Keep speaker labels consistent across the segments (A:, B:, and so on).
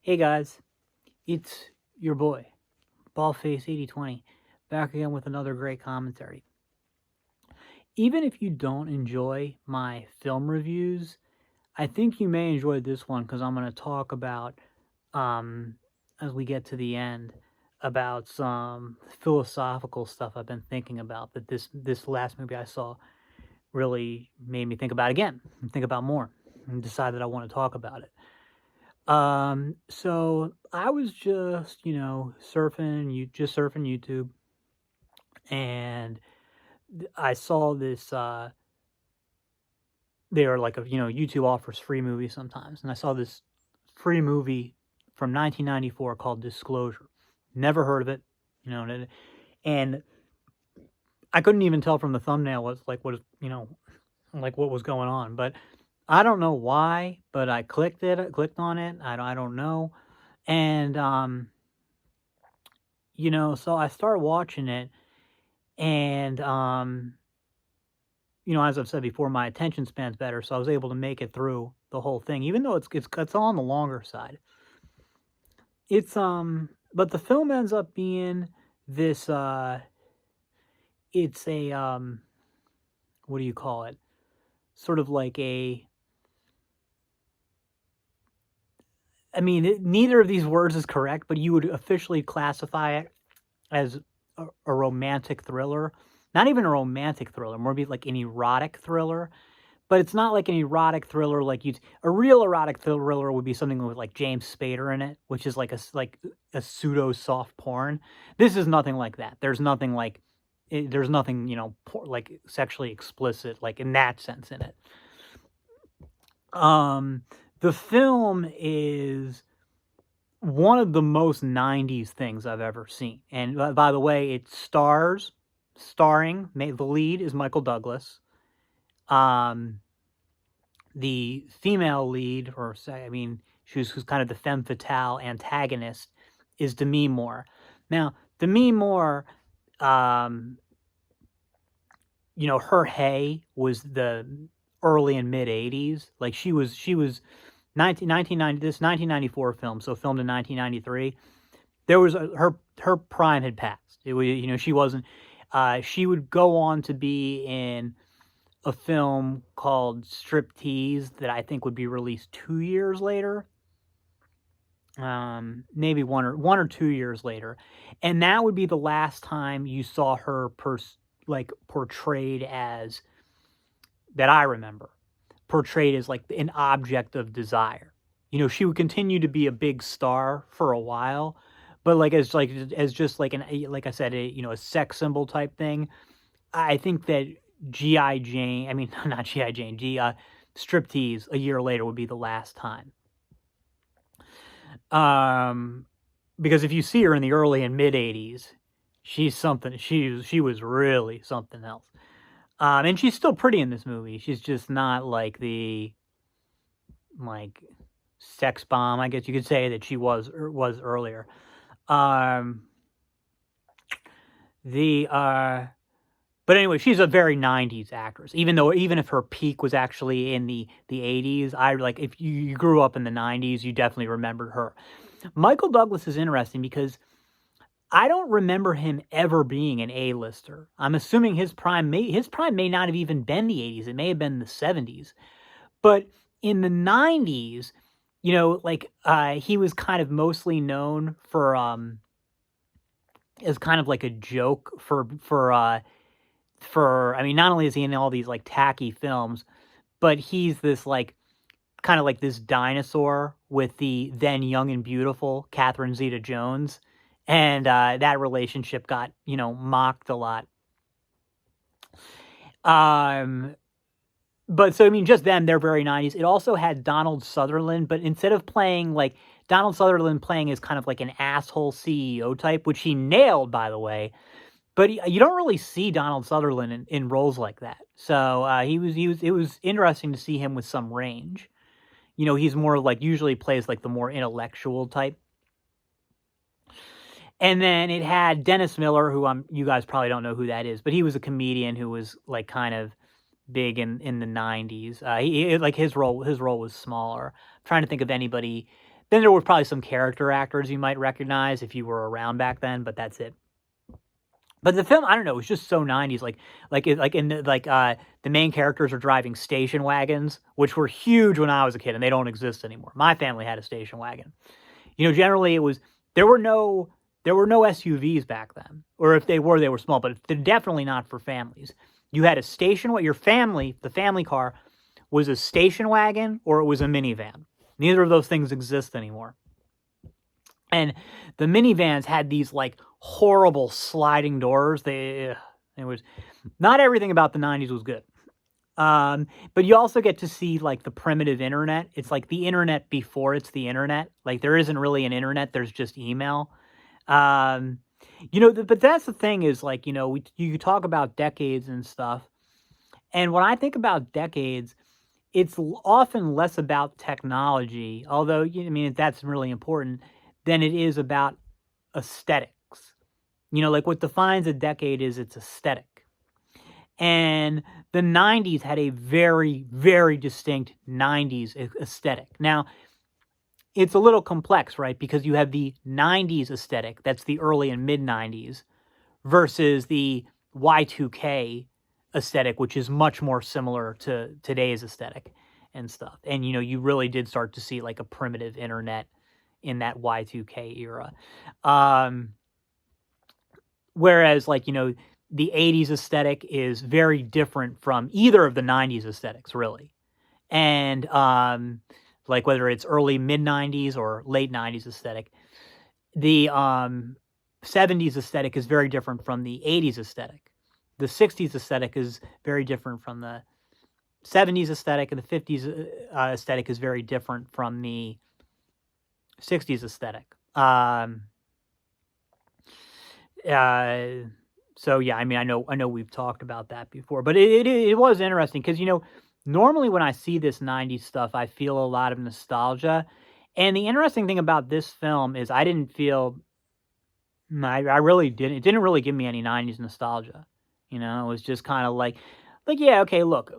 A: Hey guys, it's your boy, Ballface8020, back again with another great commentary. Even if you don't enjoy my film reviews, I think you may enjoy this one because I'm going to talk about, um, as we get to the end, about some philosophical stuff I've been thinking about that this last movie I saw really made me think about again, and think about more, and decided I want to talk about it. So I was just, surfing YouTube, and I saw this. They are like YouTube offers free movies sometimes, and I saw this free movie from 1994 called Disclosure. Never heard of it, you know, and I couldn't even tell from the thumbnail like what was going on. But I don't know why, but I clicked on it. I don't know, and so I started watching it, and as I've said before, my attention span's better, so I was able to make it through the whole thing, even though it's on the longer side. But the film ends up being this. It's a what do you call it? Sort of like a. I mean, neither of these words is correct, but you would officially classify it as a romantic thriller. Not even a romantic thriller, more be like an erotic thriller. But it's not like an erotic thriller like you. A real erotic thriller would be something with like James Spader in it, which is like a pseudo soft porn. This is nothing like that. There's nothing like there's nothing like sexually explicit like in that sense in it. Um, the film is one of the most 90s things I've ever seen. And by the way, it starring, the lead is Michael Douglas. The female lead, who's kind of the femme fatale antagonist, is Demi Moore. Now, Demi Moore, her hey was the early and mid 80s. Like she was 1990, this 1994 film, so filmed in 1993. There was her prime had passed. It was, she wasn't. She would go on to be in a film called Striptease that I think would be released 2 years later. Maybe one or 2 years later. And that would be the last time you saw her portrayed as, that I remember, portrayed as like an object of desire. She would continue to be a big star for a while, but as just like like I said, a sex symbol type thing. I think that G.I. Jane, I mean, not G.I. Jane, Striptease a year later would be the last time. Because if you see her in the early and mid 80s, she's something, she was really something else. And she's still pretty in this movie. She's just not like the, like, sex bomb, I guess you could say, that she was earlier. But anyway, she's a very 90s actress. Even if her peak was actually in the 80s, if you grew up in the 90s, you definitely remembered her. Michael Douglas is interesting because I don't remember him ever being an A-lister. I'm assuming his prime may not have even been the 80s. It may have been the 70s. But in the 90s, he was kind of mostly known for as kind of like a joke I mean, not only is he in all these like tacky films, but he's this like kind of like this dinosaur with the then young and beautiful Catherine Zeta-Jones, and that relationship got mocked a lot. But so I mean, just them, they're very 90s. It also had Donald Sutherland, but instead of playing like Donald Sutherland playing as kind of like an asshole CEO type, which he nailed, by the way. But you don't really see Donald Sutherland in roles like that. So it was interesting to see him with some range. He's more like, usually plays like the more intellectual type. And then it had Dennis Miller, who you guys probably don't know who that is, but he was a comedian who was like kind of big in the 90s. His role was smaller. I'm trying to think of anybody Then there were probably some character actors you might recognize if you were around back then, but that's it. But the film, I don't know, it was just so 90s. The main characters are driving station wagons, which were huge when I was a kid, and they don't exist anymore. My family had a station wagon. Generally there were no SUVs back then, or if they were small, but they're definitely not for families. You had a station, the family car was a station wagon or it was a minivan. Neither of those things exist anymore. And the minivans had these like horrible sliding doors. It was not everything about the 90s was good. But you also get to see like the primitive internet. It's like the internet before it's the internet. Like there isn't really an internet. There's just email. But that's the thing is like, you talk about decades and stuff. And when I think about decades, it's often less about technology, although, that's really important, than it is about aesthetics. Like what defines a decade is its aesthetic. And the 90s had a very, very distinct 90s aesthetic. Now, it's a little complex, right? Because you have the 90s aesthetic, that's the early and mid 90s, versus the Y2K aesthetic, which is much more similar to today's aesthetic and stuff. And, you really did start to see like a primitive internet in that Y2K era. Whereas like, the 80s aesthetic is very different from either of the 90s aesthetics, really. And like whether it's early mid 90s or late 90s aesthetic, the 70s aesthetic is very different from the 80s aesthetic. The 60s aesthetic is very different from the 70s aesthetic, and the 50s aesthetic is very different from the 60s aesthetic. So yeah, I know we've talked about that before, but it was interesting because, normally when I see this 90s stuff, I feel a lot of nostalgia. And the interesting thing about this film is I didn't feel, I really didn't, it didn't really give me any 90s nostalgia. It was just kind of like, yeah, okay, look,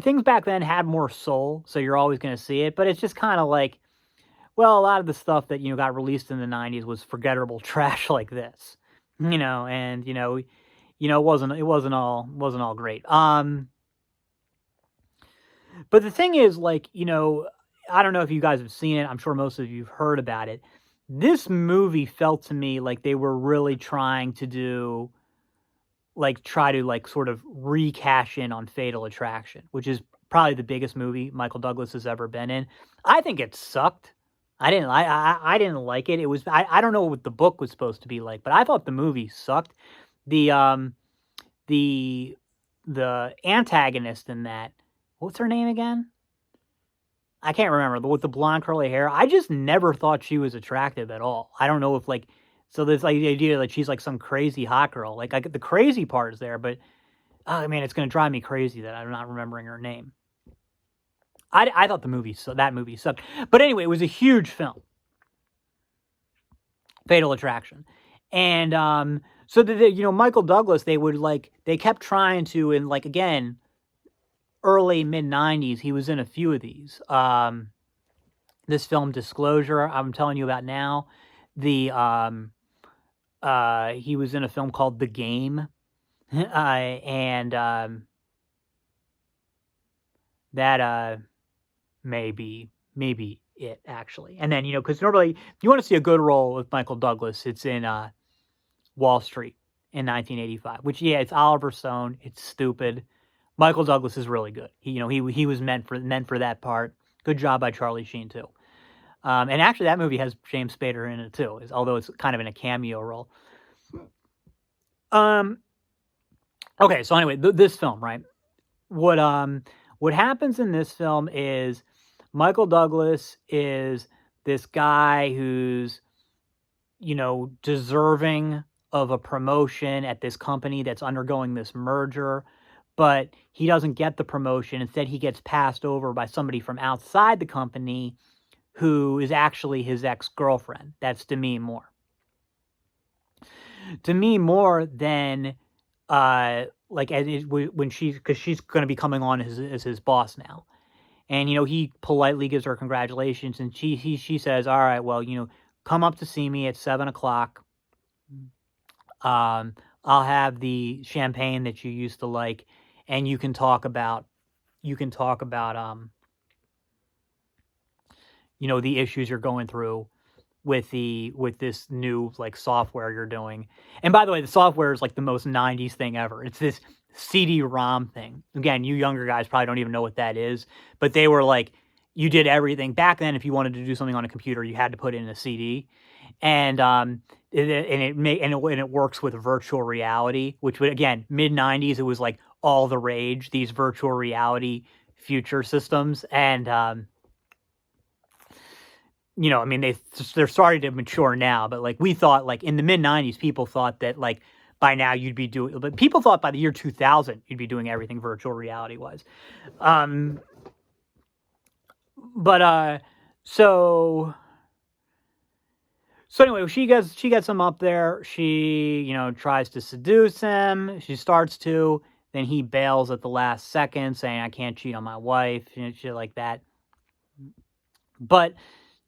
A: things back then had more soul, so you're always going to see it, but it's just kind of like, well, a lot of the stuff that, got released in the 90s was forgettable trash like this, and, it wasn't all great. But the thing is, like, I don't know if you guys have seen it. I'm sure most of you have heard about it. This movie felt to me like they were really trying to sort of recash in on Fatal Attraction, which is probably the biggest movie Michael Douglas has ever been in. I think it sucked. I didn't like it. It was, I don't know what the book was supposed to be like, but I thought the movie sucked. The antagonist in that, what's her name again? I can't remember. With the blonde curly hair, I just never thought she was attractive at all. I don't know if so there's like the idea that she's like some crazy hot girl. Like the crazy part is there, but oh man, it's going to drive me crazy that I'm not remembering her name. I thought that movie sucked. But anyway, it was a huge film. Fatal Attraction. And so Michael Douglas, they kept trying to, and like again, early mid 90s, he was in a few of these. This film Disclosure, I'm telling you about now. He was in a film called The Game. And that maybe it actually. And then, because normally if you want to see a good role with Michael Douglas, it's in Wall Street in 1985, which, yeah, it's Oliver Stone. It's stupid. Michael Douglas is really good. He was meant for that part. Good job by Charlie Sheen too. And actually that movie has James Spader in it too, although it's kind of in a cameo role. Okay, so anyway, this film, right? What happens in this film is Michael Douglas is this guy who's, deserving of a promotion at this company that's undergoing this merger, but he doesn't get the promotion. Instead, he gets passed over by somebody from outside the company who is actually his ex-girlfriend. That's Demi Moore. Demi Moore then, because she's going to be coming on as his boss now. And, he politely gives her congratulations, and she says, all right, well, come up to see me at 7 o'clock. I'll have the champagne that you used to like, and you can talk about, the issues you're going through with this new like software you're doing. And by the way, the software is like the most 90s thing ever. It's this CD-ROM thing. Again, you younger guys probably don't even know what that is, but they were like, you did everything back then. If you wanted to do something on a computer, you had to put it in a CD, and it works with virtual reality, which would, again, mid 90s, it was like all the rage, these virtual reality future systems. And I mean, they're starting to mature now, but like we thought, like in the mid 90s, people thought that like by now you'd be doing, but people thought by the year 2000 you'd be doing everything virtual reality was. So anyway, she gets him up there. She, tries to seduce him. She starts to. Then he bails at the last second, saying, "I can't cheat on my wife," and shit like that. But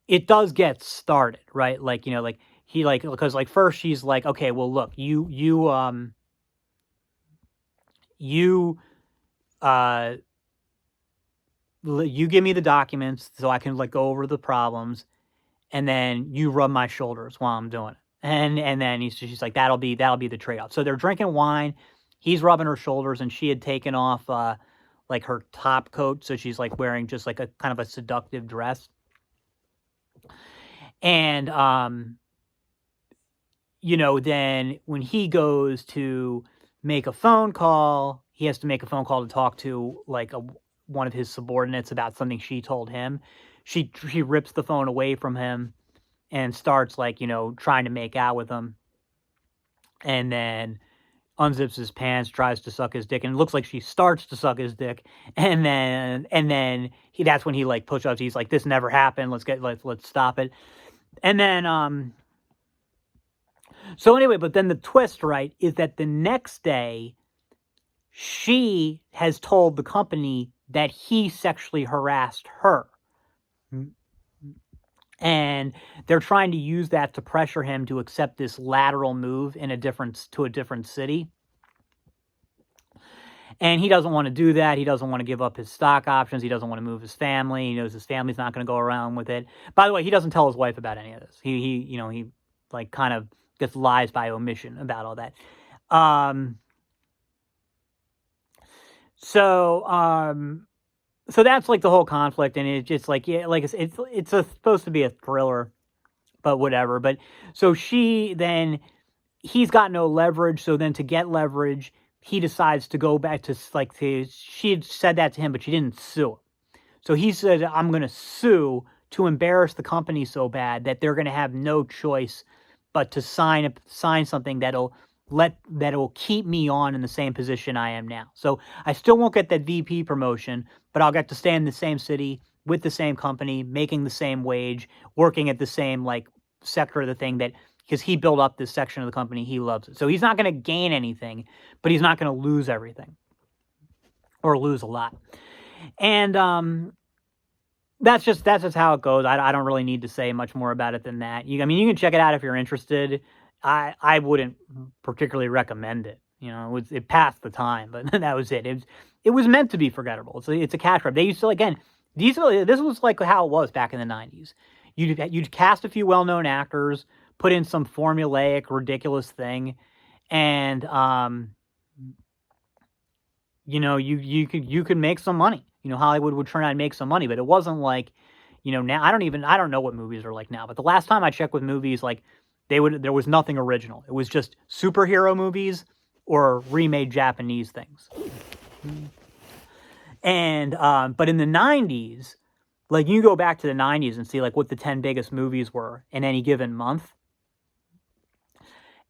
A: it does get started, right? Like, like he like, because like first she's like, okay, well, look, you give me the documents so I can like go over the problems, and then you rub my shoulders while I'm doing it. And then she's like, that'll be the trade-off. So they're drinking wine. He's rubbing her shoulders, and she had taken off like her top coat, so she's like wearing just like a kind of a seductive dress. And then when he goes to make a phone call, he has to make a phone call to talk to like one of his subordinates about something she told him. She rips the phone away from him and starts like, trying to make out with him. And then unzips his pants, tries to suck his dick, and it looks like she starts to suck his dick. And then that's when he like push-ups. He's like, this never happened. Let's stop it. And then so anyway, but then the twist, right, is that the next day she has told the company that he sexually harassed her. And they're trying to use that to pressure him to accept this lateral move to a different city. And he doesn't want to do that. He doesn't want to give up his stock options. He doesn't want to move his family. He knows his family's not going to go around with it. By the way, he doesn't tell his wife about any of this. He like kind of just lies by omission about all that. So that's like the whole conflict, and it's just like, yeah, like it's supposed to be a thriller, but whatever. But so he's got no leverage. So then to get leverage, he decides to go back to she had said that to him, but she didn't sue him. So he said, I'm going to sue to embarrass the company so bad that they're going to have no choice but to sign something that'll keep me on in the same position I am now. So I still won't get that VP promotion, but I'll get to stay in the same city with the same company, making the same wage, working at the same like sector of the thing because he built up this section of the company. He loves it. So he's not going to gain anything, but he's not going to lose everything or lose a lot. And that's just how it goes. I don't really need to say much more about it than that. You can check it out if you're interested. I wouldn't particularly recommend it. It passed the time, but that was it. It was meant to be forgettable. It's a cash grab. They used to, again, this was like how it was back in the 90s. You'd cast a few well-known actors, put in some formulaic, ridiculous thing, and you could make some money. Hollywood would turn out and make some money, but it wasn't like, now I don't know what movies are like now, but the last time I checked with movies, like there was nothing original. It was just superhero movies or remade Japanese things. And but in the 90s, like you go back to the 90s and see like what the 10 biggest movies were in any given month.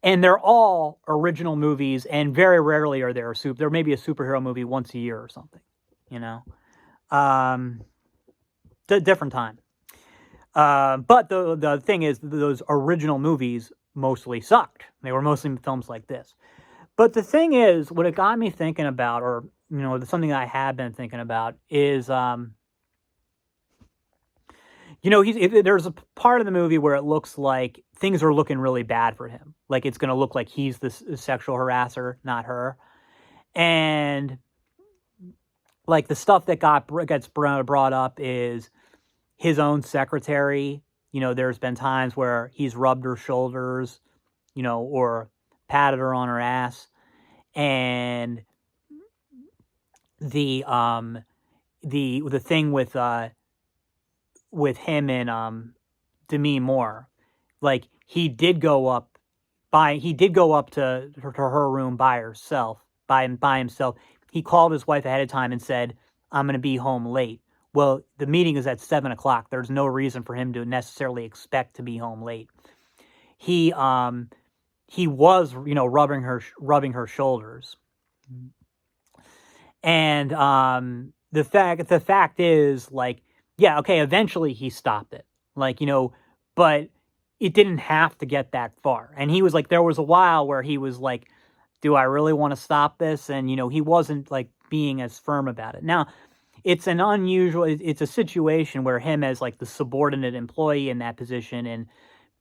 A: And they're all original movies, and very rarely are there may be a superhero movie once a year or something, different time. But the thing is, those original movies mostly sucked. They were mostly films like this. But the thing is, what it got me thinking about, or something that I have been thinking about, is You know, there's a part of the movie where it looks like things are looking really bad for him. Like it's going to look like he's the sexual harasser, not her. And like the stuff that gets brought up is his own secretary. You know, there's been times where he's rubbed her shoulders, you know, or patted her on her ass. And the thing with him and Demi Moore, like he did go up to her room by himself. He called his wife ahead of time and said, "I'm going to be home late." Well, the meeting is at 7:00. There's no reason for him to necessarily expect to be home late. He was, you know, rubbing her shoulders. And the fact is, like, yeah, okay, eventually he stopped it. Like, you know, but it didn't have to get that far. And he was like, there was a while where he was like, do I really want to stop this? And, you know, he wasn't like being as firm about it. Now, it's a situation where him as like the subordinate employee in that position and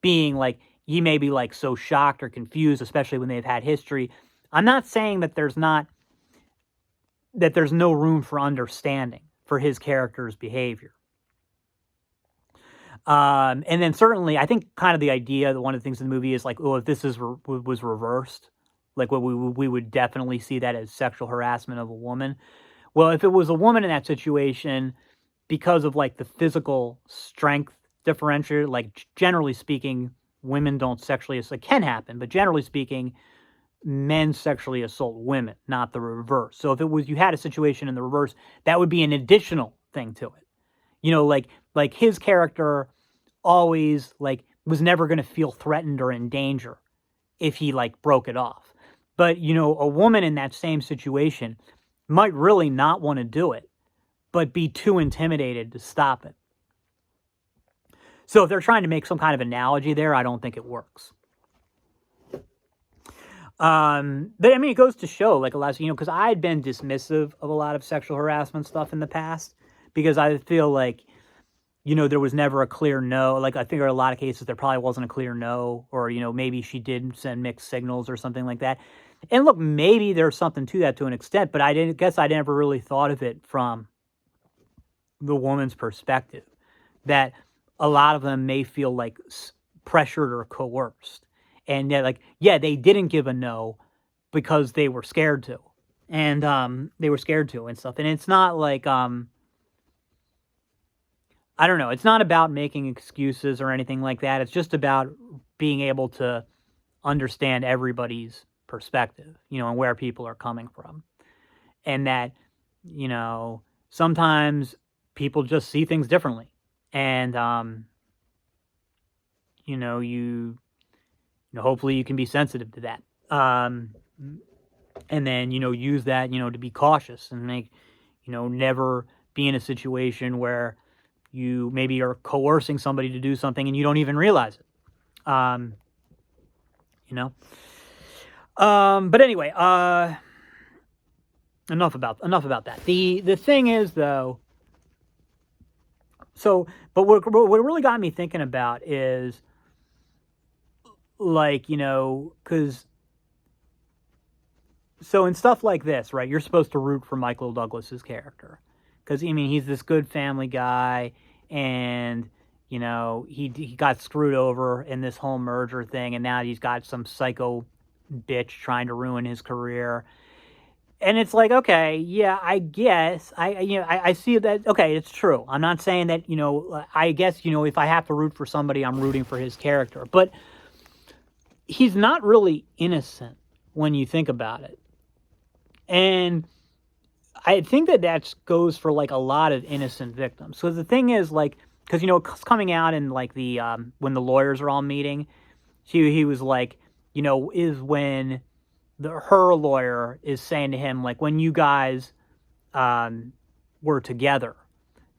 A: being like, he may be like so shocked or confused, especially when they've had history. I'm not saying that there's no room for understanding for his character's behavior. And then certainly, I think kind of the idea that one of the things in the movie is like, oh, if this was reversed, like what we would definitely see that as sexual harassment of a woman. Well, if it was a woman in that situation, because of like the physical strength differential, like generally speaking, women don't sexually assault. It can happen, but generally speaking, men sexually assault women, not the reverse. So if you had a situation in the reverse, that would be an additional thing to it. You know, like his character always like was never going to feel threatened or in danger if he like broke it off. But, you know, a woman in that same situation might really not want to do it, but be too intimidated to stop it. So if they're trying to make some kind of analogy there, I don't think it works. But I mean, it goes to show, like, a lot of, you know, because I had been dismissive of a lot of sexual harassment stuff in the past because I feel like, you know, there was never a clear no. Like, I think there are a lot of cases there probably wasn't a clear no, or, you know, maybe she did send mixed signals or something like that. And look, maybe there's something to that to an extent, but I never really thought of it from the woman's perspective, that a lot of them may feel like pressured or coerced. And they're like, yeah, they didn't give a no because they were scared to. And and stuff. And it's not like, I don't know. It's not about making excuses or anything like that. It's just about being able to understand everybody's perspective, you know, and where people are coming from. And that, you know, sometimes people just see things differently. And, you know, hopefully you can be sensitive to that. And then, you know, use that, you know, to be cautious and make, you know, never be in a situation where you maybe are coercing somebody to do something and you don't even realize it. You know? But anyway, enough about that. The thing is, though, but what really got me thinking about is, like, you know, because so in stuff like this, right, you're supposed to root for Michael Douglas's character. Because, I mean, he's this good family guy, and, you know, he got screwed over in this whole merger thing, and now he's got some psycho bitch trying to ruin his career. And it's like, okay, yeah, I guess, I see that, okay, it's true. I'm not saying that, you know, I guess, you know, if I have to root for somebody, I'm rooting for his character. But he's not really innocent when you think about it. And I think that goes for like a lot of innocent victims. So the thing is, like, because, you know, it's coming out in like the when the lawyers are all meeting, he was like, you know, is when her lawyer is saying to him, like, when you guys were together,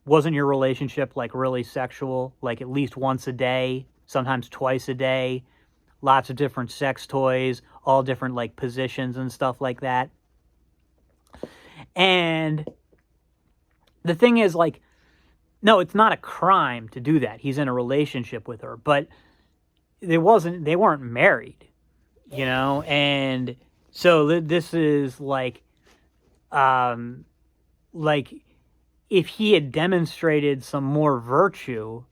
A: wasn't your relationship like really sexual, like at least once a day, sometimes twice a day, lots of different sex toys, all different like positions and stuff like that. And the thing is, like, No, it's not a crime to do that. He's in a relationship with her, but they weren't married, you know? And so this is like if he had demonstrated some more virtue,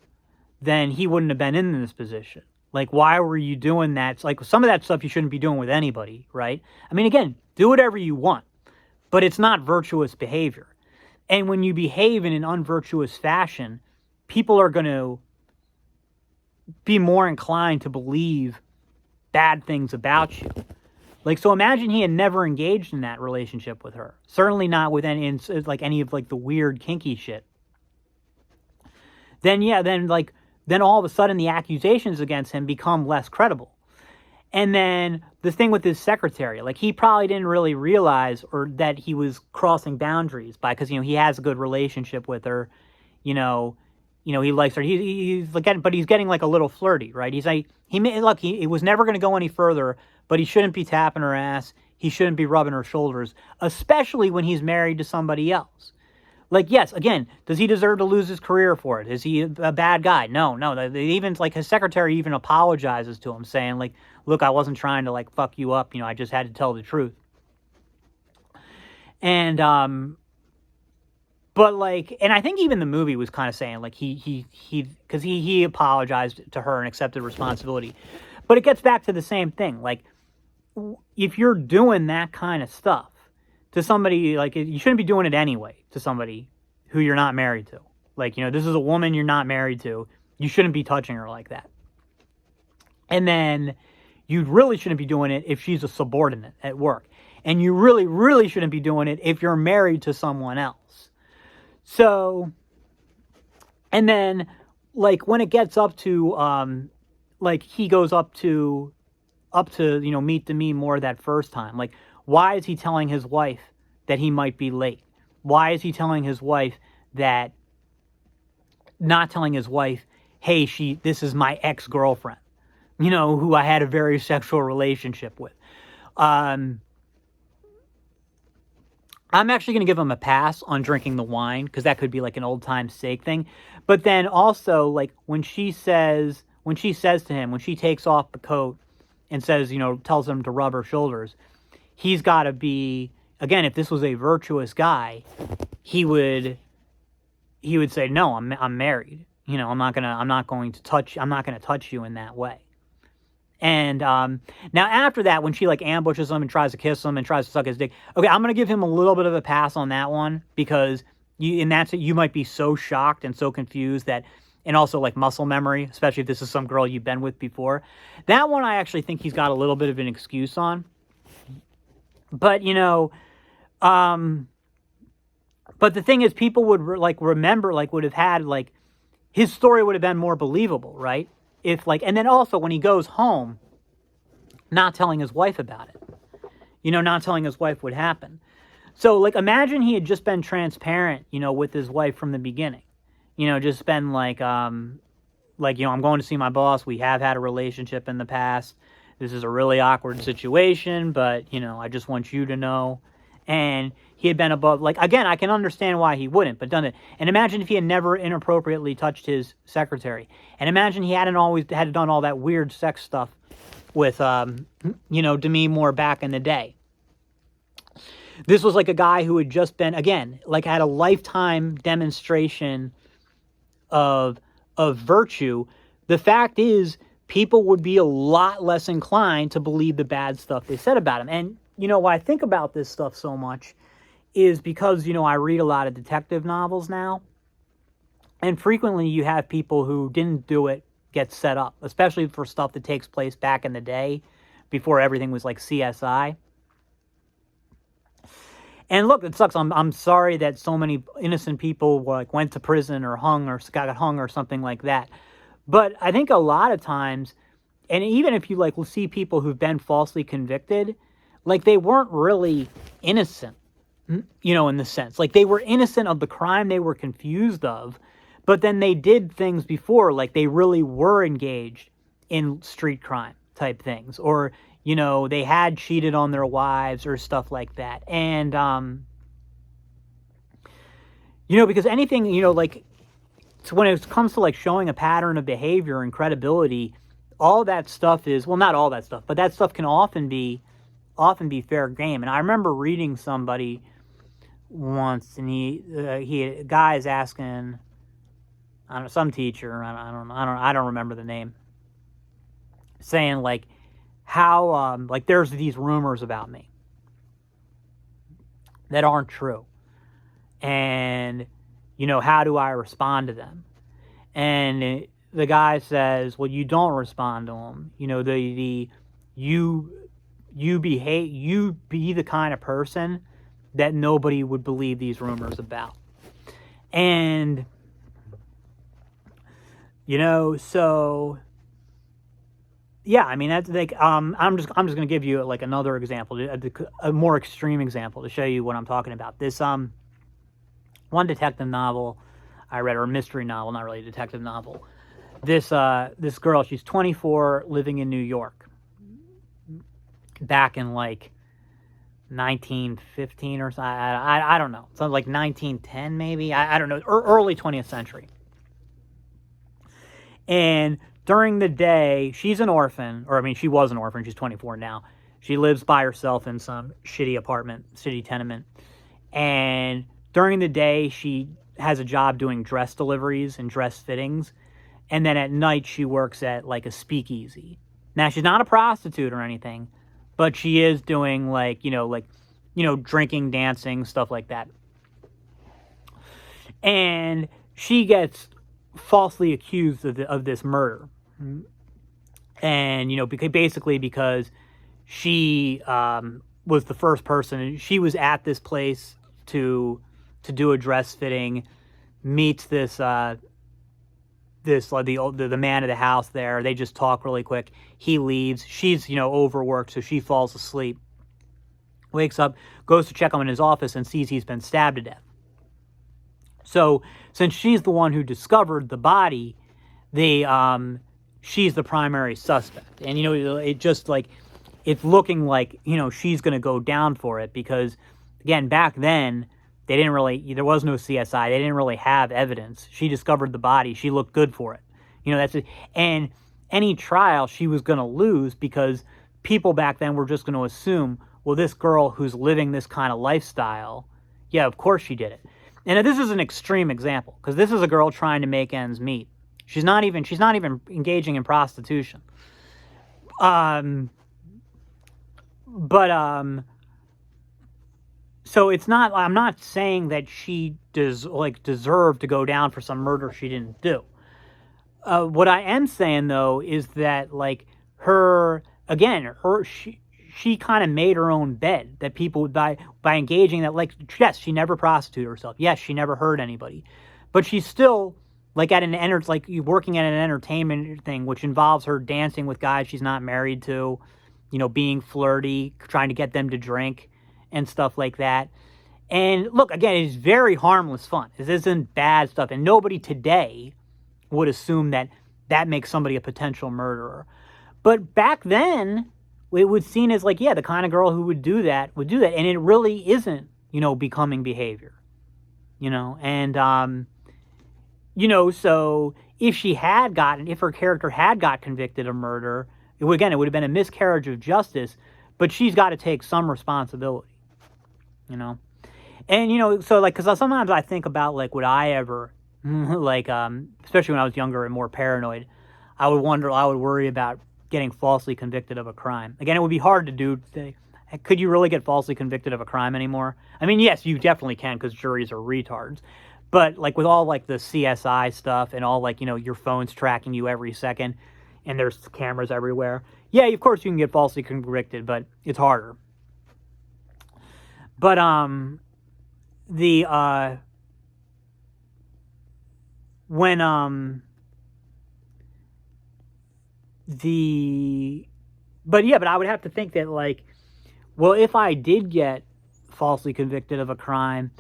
A: then he wouldn't have been in this position. Like, why were you doing that? It's like some of that stuff you shouldn't be doing with anybody, right? I mean, again, do whatever you want, but it's not virtuous behavior. And when you behave in an unvirtuous fashion, people are going to be more inclined to believe bad things about you. Like, so imagine he had never engaged in that relationship with her. Certainly not with any of the weird kinky shit. Then all of a sudden the accusations against him become less credible. And then the thing with his secretary, like he probably didn't really realize or that he was crossing boundaries because he has a good relationship with her, he likes her. He's getting like a little flirty, right? He's like he was never going to go any further, but he shouldn't be tapping her ass. He shouldn't be rubbing her shoulders, especially when he's married to somebody else. Like, yes, again, does he deserve to lose his career for it? Is he a bad guy? No. Even like his secretary even apologizes to him, saying like, "Look, I wasn't trying to like fuck you up. I just had to tell the truth." And but like, and I think even the movie was kind of saying like because he apologized to her and accepted responsibility. But it gets back to the same thing. Like, if you're doing that kind of stuff to somebody, like, you shouldn't be doing it anyway to somebody who you're not married to. Like, this is a woman you're not married to. You shouldn't be touching her like that. And then you really shouldn't be doing it if she's a subordinate at work. And you really, really shouldn't be doing it if you're married to someone else. So, and then, like, when it gets up to, like, he goes up to meet Demi Moore that first time. Like, why is he telling his wife that he might be late? Why is he telling his wife not telling his wife, hey, this is my ex-girlfriend, who I had a very sexual relationship with? I'm actually going to give him a pass on drinking the wine because that could be like an old time steak thing. But then also, like, when she says to him, when she takes off the coat and says, tells him to rub her shoulders, he's got to be, again, if this was a virtuous guy, he would say, no, I'm married. I'm not going to touch you in that way. And now after that, when she like ambushes him and tries to kiss him and tries to suck his dick, okay, I'm going to give him a little bit of a pass on that one because you might be so shocked and so confused that, and also like muscle memory, especially if this is some girl you've been with before. That one I actually think he's got a little bit of an excuse on. But, but the thing is, people would remember, would have had, his story would have been more believable, right? If and then also when he goes home, not telling his wife about it, not telling his wife what happened. So, imagine he had just been transparent, with his wife from the beginning, just been I'm going to see my boss. We have had a relationship in the past. This is a really awkward situation, but, I just want you to know. And he had been above, again, I can understand why he wouldn't, but done it. And imagine if he had never inappropriately touched his secretary. And imagine he hadn't always had done all that weird sex stuff with, Demi Moore back in the day. This was a guy who had just been, again, had a lifetime demonstration of virtue. The fact is, people would be a lot less inclined to believe the bad stuff they said about him. And, why I think about this stuff so much is because, I read a lot of detective novels now. And frequently you have people who didn't do it get set up, especially for stuff that takes place back in the day before everything was like CSI. And look, it sucks. I'm sorry that so many innocent people went to prison or got hung or something like that. But I think a lot of times, and even if you see people who've been falsely convicted, they weren't really innocent, in the sense. They were innocent of the crime they were confused of, but then they did things before, they really were engaged in street crime type things, or, they had cheated on their wives or stuff like that. And, because anything, So when it comes to like showing a pattern of behavior and credibility, all that stuff is, well, not all that stuff, but that stuff can often be fair game. And I remember reading somebody once, and a guy is asking, I don't know, some teacher, I don't remember the name, saying like how like there's these rumors about me that aren't true, and how do I respond to them? And the guy says, well, you don't respond to them. You be the kind of person that nobody would believe these rumors about. And so yeah, I mean, that's like I'm just going to give you like another example, a more extreme example to show you what I'm talking about. This one detective novel I read, or a mystery novel, not really a detective novel. This girl, she's 24, living in New York, back in like 1915 or something. I don't know, something like 1910 maybe. I don't know, early 20th century. And during the day, she's an orphan, or I mean, she was an orphan. She's 24 now. She lives by herself in some shitty tenement. And during the day, she has a job doing dress deliveries and dress fittings. And then at night, she works at like a speakeasy. Now, she's not a prostitute or anything, but she is doing like drinking, dancing, stuff like that. And she gets falsely accused of this murder. And, because she was the first person, she was at this place to do a dress fitting, meets the man of the house there. They just talk really quick. He leaves. She's, overworked, so she falls asleep. Wakes up, goes to check on him in his office, and sees he's been stabbed to death. So, since she's the one who discovered the body, she's the primary suspect. And, it just like, it's looking like, she's going to go down for it because, again, back then, there was no CSI. They didn't really have evidence. She discovered the body. She looked good for it. That's it. And any trial she was going to lose because people back then were just going to assume, well, this girl who's living this kind of lifestyle, yeah, of course she did it. And this is an extreme example because this is a girl trying to make ends meet. She's not even engaging in prostitution. So it's not, I'm not saying that she deserved to go down for some murder she didn't do. What I am saying though is that she kind of made her own bed, that people would by engaging that, like, yes, she never prostituted herself. Yes, she never hurt anybody, but she's still like working at an entertainment thing, which involves her dancing with guys she's not married to, being flirty, trying to get them to drink and stuff like that. And look, again, it's very harmless fun. This isn't bad stuff. And nobody today would assume that makes somebody a potential murderer. But back then, it was seen as like, yeah, the kind of girl who would do that. And it really isn't, becoming behavior, and, so if her character had got convicted of murder, it would have been a miscarriage of justice, but she's got to take some responsibility, and, so like, cause sometimes I think about like, would I ever like, especially when I was younger and more paranoid, I would worry about getting falsely convicted of a crime. Again, it would be hard to do. Could you really get falsely convicted of a crime anymore? I mean, yes, you definitely can because juries are retards. But like with all like the CSI stuff and all like, your phone's tracking you every second and there's cameras everywhere. Yeah, of course you can get falsely convicted, but it's harder. But but I would have to think that like, well, if I did get falsely convicted of a crime,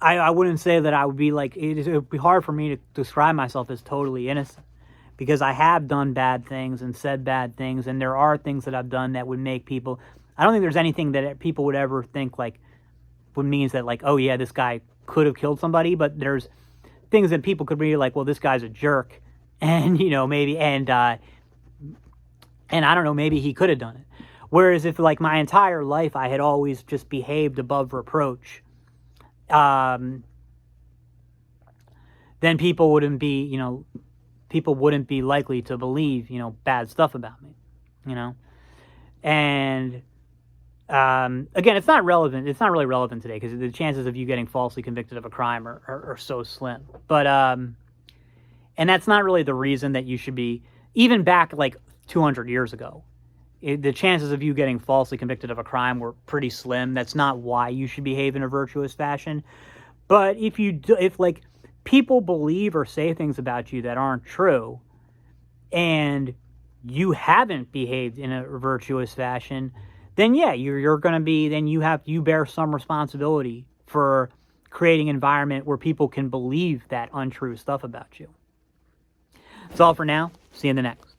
A: I wouldn't say that I would be like, it would be hard for me to describe myself as totally innocent because I have done bad things and said bad things. And there are things that I've done that would make people, I don't think there's anything that people would ever think like, what means that like, oh yeah, this guy could have killed somebody, but there's things that people could be like, well, this guy's a jerk, and maybe and I don't know, maybe he could have done it. Whereas if like my entire life I had always just behaved above reproach, then people wouldn't be likely to believe bad stuff about me, and again, it's not relevant. It's not really relevant today because the chances of you getting falsely convicted of a crime are so slim. But and that's not really the reason that you should be, even back like 200 years ago. The chances of you getting falsely convicted of a crime were pretty slim. That's not why you should behave in a virtuous fashion. But if like people believe or say things about you that aren't true, and you haven't behaved in a virtuous fashion, then yeah, you're going to be, then you bear some responsibility for creating an environment where people can believe that untrue stuff about you. That's all for now. See you in the next.